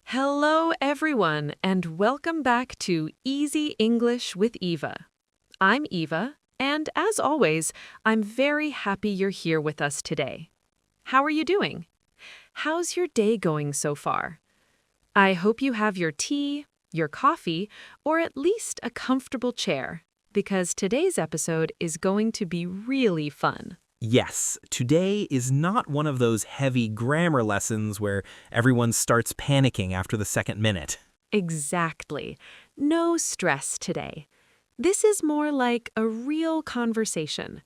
Hello, everyone, and welcome back to Easy English with Eva. I'm Eva, and as always, I'm very happy you're here with us today. How are you doing? How's your day going so far? I hope you have your tea, your coffee, or at least a comfortable chair, because today's episode is going to be really fun. Yes, today is not one of those heavy grammar lessons where everyone starts panicking after the second minute. Exactly. No stress today. This is more like a real conversation.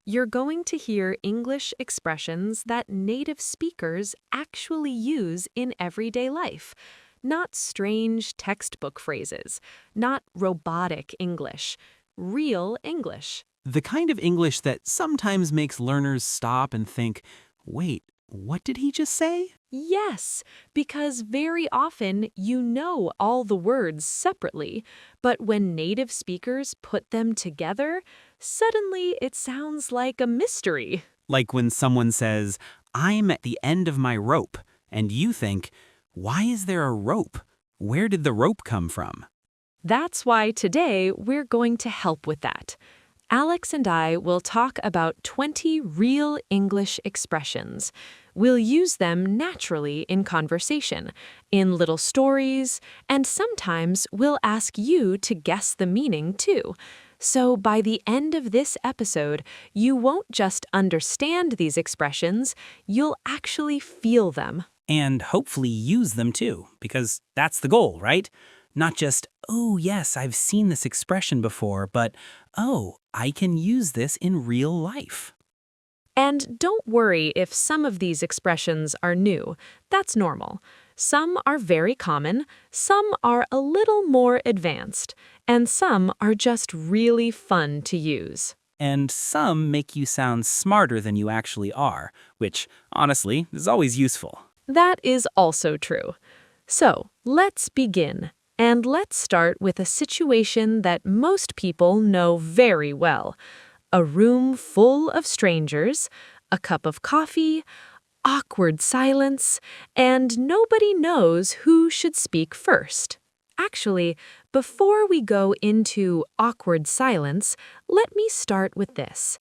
You're going to hear English expressions that native speakers actually use in everyday life, not strange textbook phrases, not robotic English, real English. The kind of English that sometimes makes learners stop and think, wait, what did he just say? Yes, because very often you know all the words separately, but when native speakers put them together, suddenly it sounds like a mystery. Like when someone says, I'm at the end of my rope, and you think, why is there a rope? Where did the rope come from? That's why today we're going to help with that. Alex and I will talk about 20 real English expressions. We'll use them naturally in conversation, in little stories, and sometimes we'll ask you to guess the meaning too. So by the end of this episode, you won't just understand these expressions, you'll actually feel them. And hopefully use them too, because that's the goal, right? Not just, oh yes, I've seen this expression before, but oh, I can use this in real life. And don't worry if some of these expressions are new. That's normal. Some are very common, some are a little more advanced, and some are just really fun to use. And some make you sound smarter than you actually are, which, honestly, is always useful. That is also true. So, let's begin. And let's start with a situation that most people know very well. A room full of strangers, a cup of coffee, awkward silence, and nobody knows who should speak first. Actually, before we go into awkward silence, let me start with this.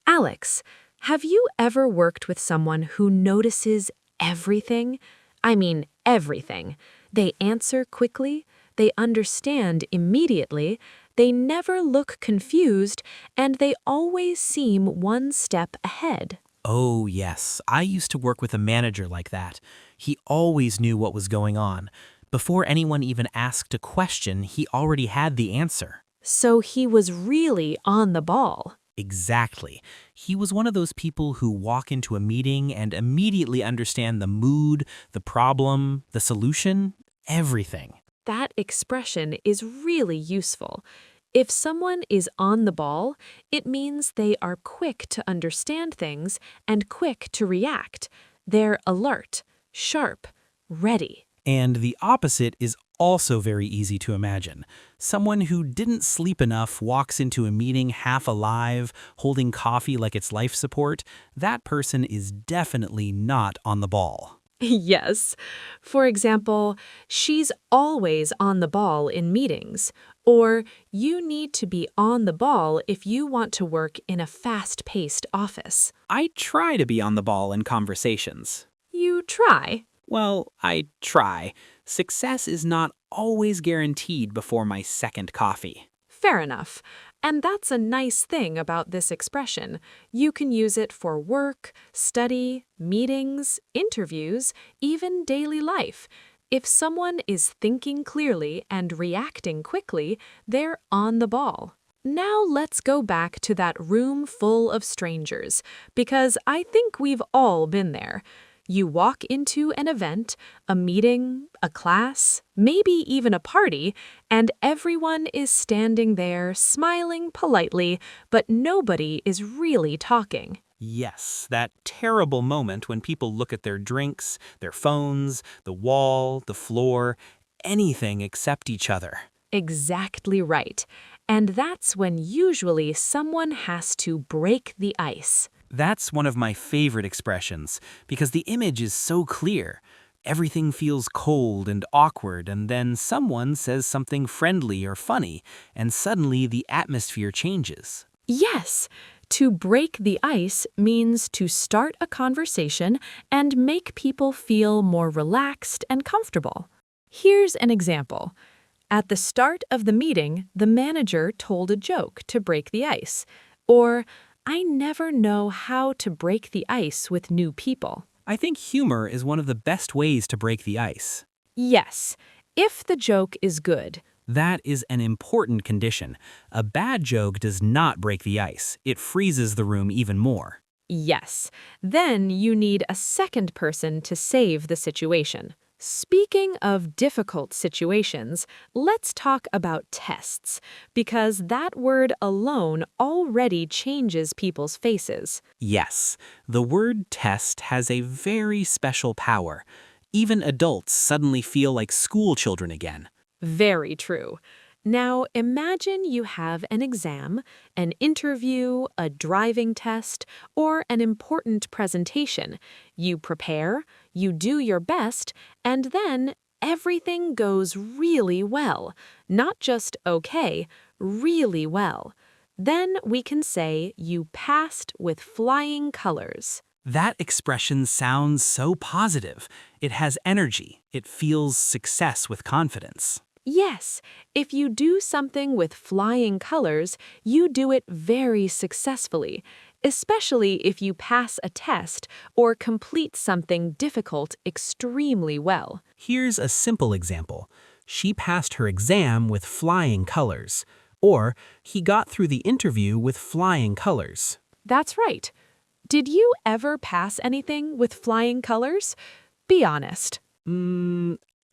Alex, have you ever worked with someone who notices everything? I mean, everything. They answer quickly, they understand immediately, they never look confused, and they always seem one step ahead. Oh, yes. I used to work with a manager like that. He always knew what was going on. Before anyone even asked a question, he already had the answer. So he was really on the ball. Exactly. He was one of those people who walk into a meeting and immediately understand the mood, the problem, the solution, everything. That expression is really useful. If someone is on the ball, it means they are quick to understand things and quick to react. They're alert, sharp, ready. And the opposite is also very easy to imagine. Someone who didn't sleep enough walks into a meeting half alive, holding coffee like it's life support. That person is definitely not on the ball. Yes. For example, she's always on the ball in meetings. Or you need to be on the ball if you want to work in a fast-paced office. I try to be on the ball in conversations. You try. Well, I try. Success is not always guaranteed before my second coffee. Fair enough. And that's a nice thing about this expression. You can use it for work, study, meetings, interviews, even daily life. If someone is thinking clearly and reacting quickly, they're on the ball. Now let's go back to that room full of strangers, because I think we've all been there. You walk into an event, a meeting, a class, maybe even a party, and everyone is standing there smiling politely, but nobody is really talking. Yes, that terrible moment when people look at their drinks, their phones, the wall, the floor, anything except each other. Exactly right. And that's when usually someone has to break the ice. That's one of my favorite expressions because the image is so clear. Everything feels cold and awkward, and then someone says something friendly or funny, and suddenly the atmosphere changes. Yes, to break the ice means to start a conversation and make people feel more relaxed and comfortable. Here's an example. At the start of the meeting, the manager told a joke to break the ice. Or, I never know how to break the ice with new people. I think humor is one of the best ways to break the ice. Yes, if the joke is good. That is an important condition. A bad joke does not break the ice. It freezes the room even more. Yes, then you need a second person to save the situation. Speaking of difficult situations, let's talk about tests, because that word alone already changes people's faces. Yes, the word test has a very special power. Even adults suddenly feel like school children again. Very true. Now imagine you have an exam, an interview, a driving test, or an important presentation. You prepare, you do your best, and then everything goes really well. Not just okay, really well. Then we can say you passed with flying colors. That expression sounds so positive. It has energy. It feels success with confidence. Yes, if you do something with flying colors, you do it very successfully, especially if you pass a test or complete something difficult extremely well. Here's a simple example. She passed her exam with flying colors. Or, he got through the interview with flying colors. That's right. Did you ever pass anything with flying colors? Be honest.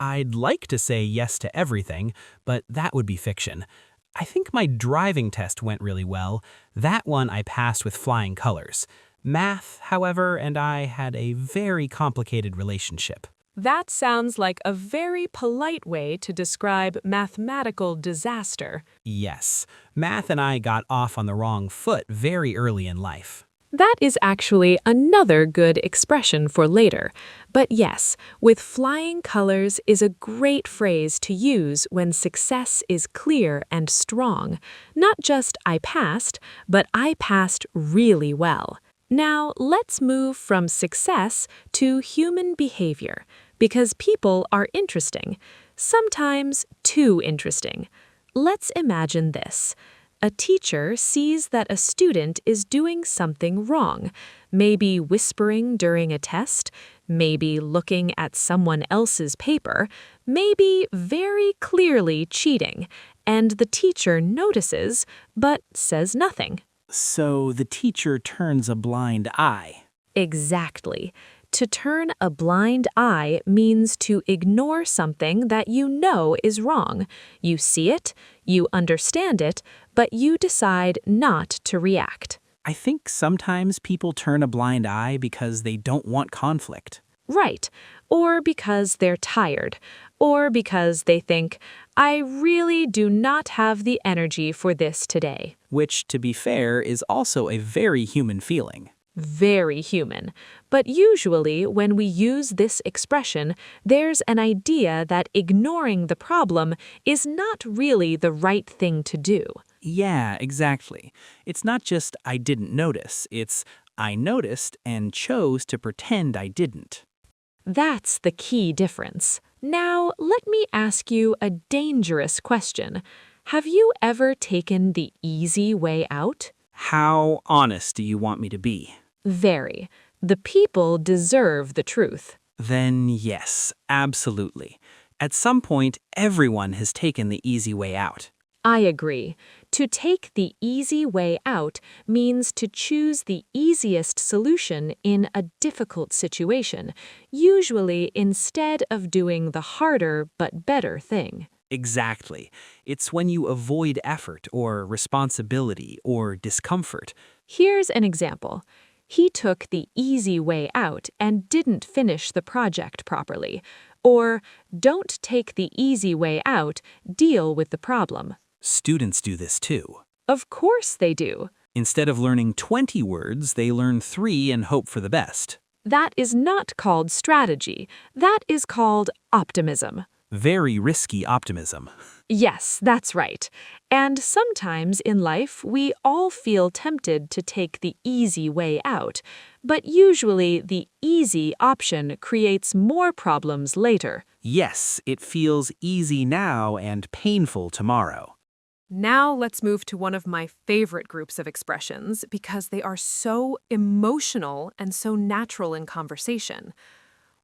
I'd like to say yes to everything, but that would be fiction. I think my driving test went really well. That one I passed with flying colors. Math, however, and I had a very complicated relationship. That sounds like a very polite way to describe mathematical disaster. Yes, math and I got off on the wrong foot very early in life. That is actually another good expression for later. But yes, with flying colors is a great phrase to use when success is clear and strong. Not just I passed, but I passed really well. Now let's move from success to human behavior, because people are interesting, sometimes too interesting. Let's imagine this. A teacher sees that a student is doing something wrong, maybe whispering during a test, maybe looking at someone else's paper, maybe very clearly cheating, and the teacher notices but says nothing. So the teacher turns a blind eye. Exactly. To turn a blind eye means to ignore something that you know is wrong. You see it, you understand it, but you decide not to react. I think sometimes people turn a blind eye because they don't want conflict. Right. Or because they're tired. Or because they think, I really do not have the energy for this today. Which, to be fair, is also a very human feeling. Very human. But usually when we use this expression, there's an idea that ignoring the problem is not really the right thing to do. Yeah, exactly. It's not just I didn't notice, it's I noticed and chose to pretend I didn't. That's the key difference. Now, let me ask you a dangerous question. Have you ever taken the easy way out? How honest do you want me to be? Very. The people deserve the truth. Then yes, absolutely. At some point, everyone has taken the easy way out. I agree. To take the easy way out means to choose the easiest solution in a difficult situation, usually instead of doing the harder but better thing. Exactly. It's when you avoid effort or responsibility or discomfort. Here's an example. He took the easy way out and didn't finish the project properly. Or, don't take the easy way out, deal with the problem. Students do this too. Of course they do. Instead of learning 20 words, they learn 3 and hope for the best. That is not called strategy. That is called optimism. Very risky optimism. Yes, that's right. And sometimes in life, we all feel tempted to take the easy way out, but usually the easy option creates more problems later. Yes, it feels easy now and painful tomorrow. Now let's move to one of my favorite groups of expressions because they are so emotional and so natural in conversation.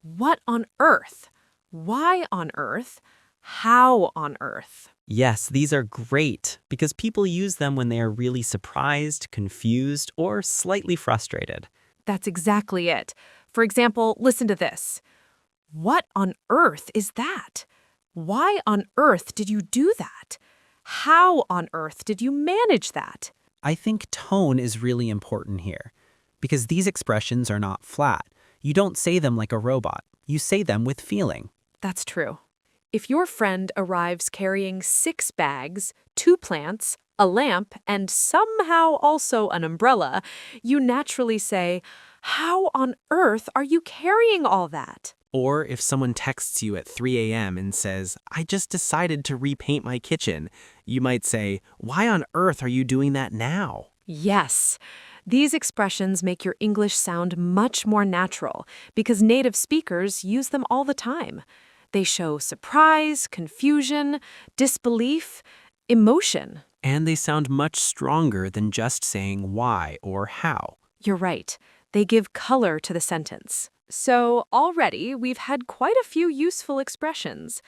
What on earth? Why on earth? How on earth? Yes, these are great because people use them when they are really surprised, confused, or slightly frustrated. That's exactly it. For example, listen to this. What on earth is that? Why on earth did you do that? How on earth did you manage that? I think tone is really important here because these expressions are not flat. You don't say them like a robot. You say them with feeling. That's true. If your friend arrives carrying 6 bags, 2 plants, a lamp, and somehow also an umbrella, you naturally say, "How on earth are you carrying all that?" Or if someone texts you at 3 a.m. and says, "I just decided to repaint my kitchen," you might say, "Why on earth are you doing that now?" Yes. These expressions make your English sound much more natural because native speakers use them all the time. They show surprise, confusion, disbelief, emotion. And they sound much stronger than just saying why or how. You're right. They give color to the sentence. So already we've had quite a few useful expressions.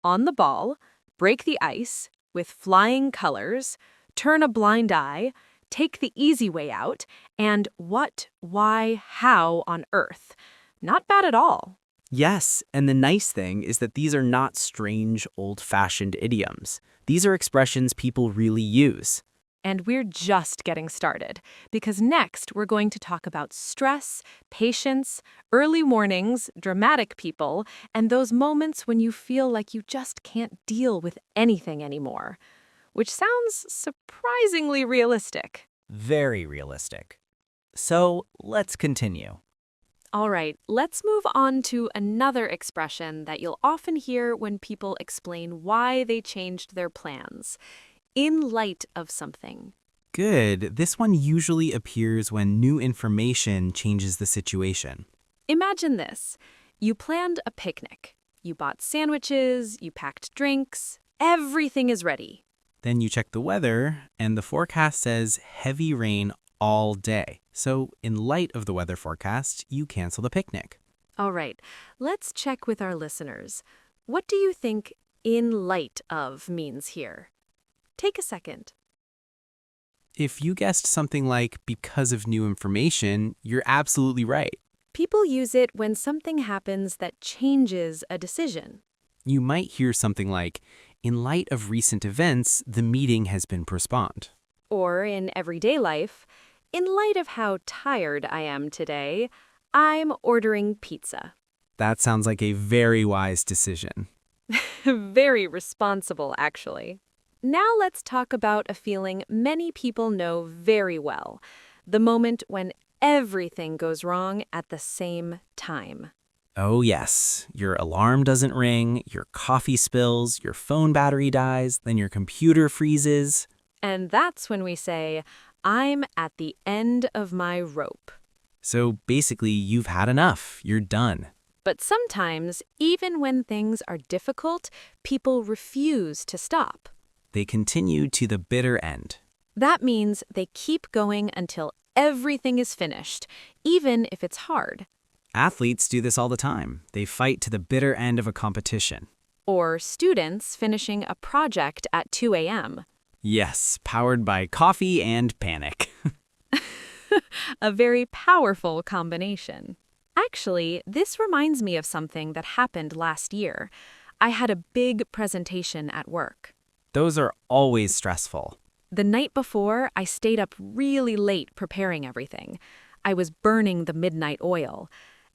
On the ball, break the ice, with flying colors, turn a blind eye, take the easy way out, and what, why, how on earth. Not bad at all. Yes, and the nice thing is that these are not strange, old-fashioned idioms. These are expressions people really use. And we're just getting started, because next we're going to talk about stress, patience, early mornings, dramatic people, and those moments when you feel like you just can't deal with anything anymore. Which sounds surprisingly realistic. Very realistic. So let's continue. All right, let's move on to another expression that you'll often hear when people explain why they changed their plans. In light of something. Good. This one usually appears when new information changes the situation. Imagine this. You planned a picnic. You bought sandwiches, you packed drinks, everything is ready. Then you check the weather, and the forecast says heavy rain all day. So, in light of the weather forecast, you cancel the picnic. All right, let's check with our listeners. What do you think in light of means here? Take a second. If you guessed something like because of new information, you're absolutely right. People use it when something happens that changes a decision. You might hear something like, in light of recent events, the meeting has been postponed. Or in everyday life, in light of how tired I am today, I'm ordering pizza. That sounds like a very wise decision. Very responsible, actually. Now let's talk about a feeling many people know very well, the moment when everything goes wrong at the same time. Oh yes, your alarm doesn't ring, your coffee spills, your phone battery dies, then your computer freezes. And that's when we say, I'm at the end of my rope. So basically, you've had enough. You're done. But sometimes, even when things are difficult, people refuse to stop. They continue to the bitter end. That means they keep going until everything is finished, even if it's hard. Athletes do this all the time. They fight to the bitter end of a competition. Or students finishing a project at 2 a.m. Yes, powered by coffee and panic. A very powerful combination. Actually, this reminds me of something that happened last year. I had a big presentation at work. Those are always stressful. The night before, I stayed up really late preparing everything. I was burning the midnight oil.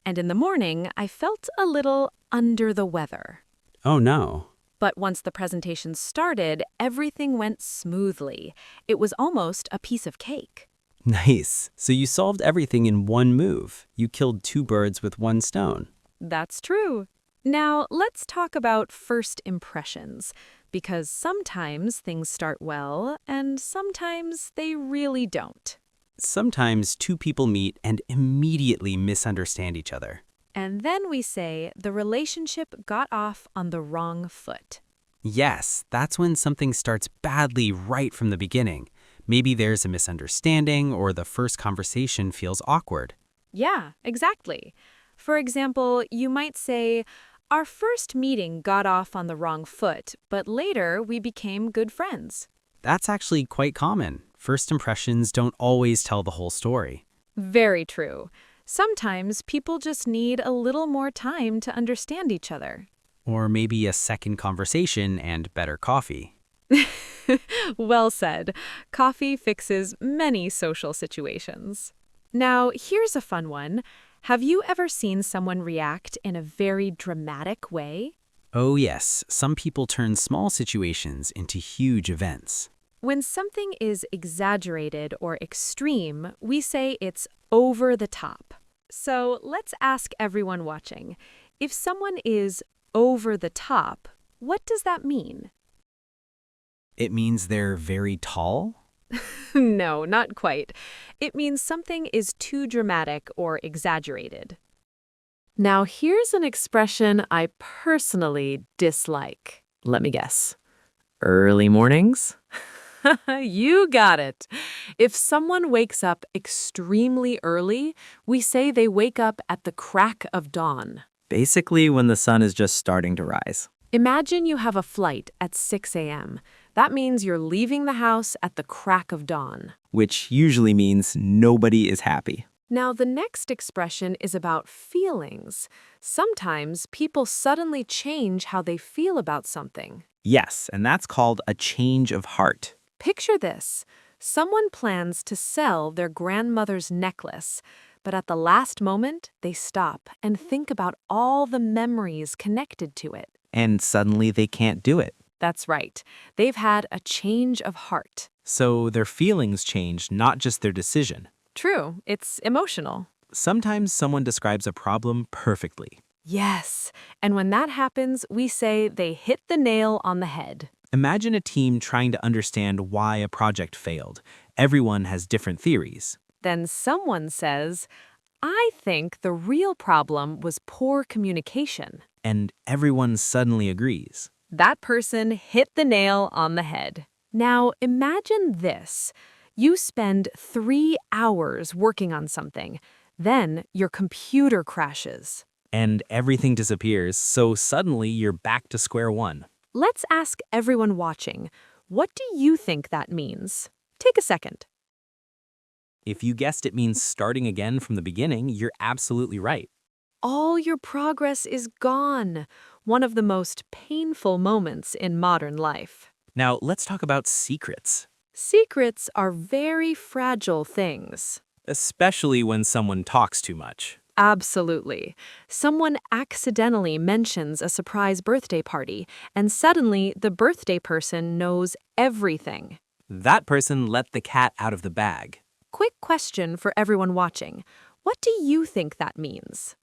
And in the morning, I felt a little under the weather. Oh no. But once the presentation started, everything went smoothly. It was almost a piece of cake. Nice. So you solved everything in one move. You killed two birds with one stone. That's true. Now, let's talk about first impressions, because sometimes things start well and sometimes they really don't. Sometimes two people meet and immediately misunderstand each other. And then we say the relationship got off on the wrong foot. Yes, that's when something starts badly right from the beginning. Maybe there's a misunderstanding or the first conversation feels awkward. Yeah, exactly. For example, you might say, our first meeting got off on the wrong foot, but later we became good friends. That's actually quite common. First impressions don't always tell the whole story. Very true. Sometimes people just need a little more time to understand each other. Or maybe a second conversation and better coffee. Well said. Coffee fixes many social situations. Now, here's a fun one. Have you ever seen someone react in a very dramatic way? Oh yes, some people turn small situations into huge events. When something is exaggerated or extreme, we say it's over the top. So let's ask everyone watching. If someone is over the top, what does that mean? It means they're very tall? No, not quite. It means something is too dramatic or exaggerated. Now, here's an expression I personally dislike. Let me guess. Early mornings? You got it. If someone wakes up extremely early, we say they wake up at the crack of dawn. Basically when the sun is just starting to rise. Imagine you have a flight at 6 a.m. That means you're leaving the house at the crack of dawn. Which usually means nobody is happy. Now, the next expression is about feelings. Sometimes people suddenly change how they feel about something. Yes, and that's called a change of heart. Picture this. Someone plans to sell their grandmother's necklace, but at the last moment, they stop and think about all the memories connected to it. And suddenly they can't do it. That's right. They've had a change of heart. So their feelings change, not just their decision. True, it's emotional. Sometimes someone describes a problem perfectly. Yes, and when that happens, we say they hit the nail on the head. Imagine a team trying to understand why a project failed. Everyone has different theories. Then someone says, I think the real problem was poor communication. And everyone suddenly agrees. That person hit the nail on the head. Now, imagine this. You spend 3 hours working on something. Then your computer crashes. And everything disappears, so suddenly you're back to square one. Let's ask everyone watching, what do you think that means? Take a second. If you guessed it means starting again from the beginning, you're absolutely right. All your progress is gone. One of the most painful moments in modern life. Now, let's talk about secrets. Secrets are very fragile things. Especially when someone talks too much. Absolutely. Someone accidentally mentions a surprise birthday party, and suddenly the birthday person knows everything. That person let the cat out of the bag. Quick question for everyone watching. What do you think that means?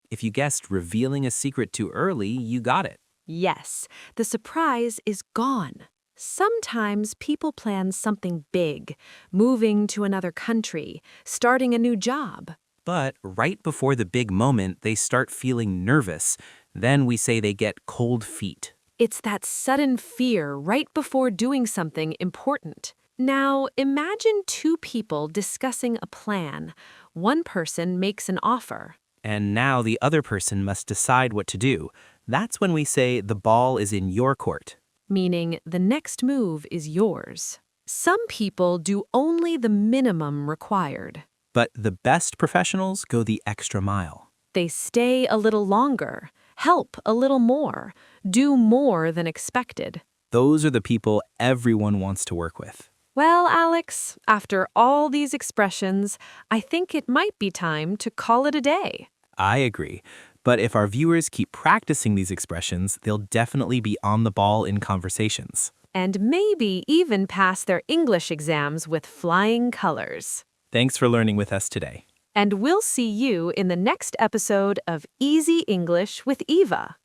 If you guessed revealing a secret too early, you got it. Yes, the surprise is gone. Sometimes people plan something big, moving to another country, starting a new job. But right before the big moment, they start feeling nervous. Then we say they get cold feet. It's that sudden fear right before doing something important. Now, imagine two people discussing a plan. One person makes an offer. And now the other person must decide what to do. That's when we say the ball is in your court. Meaning the next move is yours. Some people do only the minimum required. But the best professionals go the extra mile. They stay a little longer, help a little more, do more than expected. Those are the people everyone wants to work with. Well, Alex, after all these expressions, I think it might be time to call it a day. I agree. But if our viewers keep practicing these expressions, they'll definitely be on the ball in conversations. and maybe even pass their English exams with flying colors. Thanks for learning with us today. And we'll see you in the next episode of Easy English with Eva.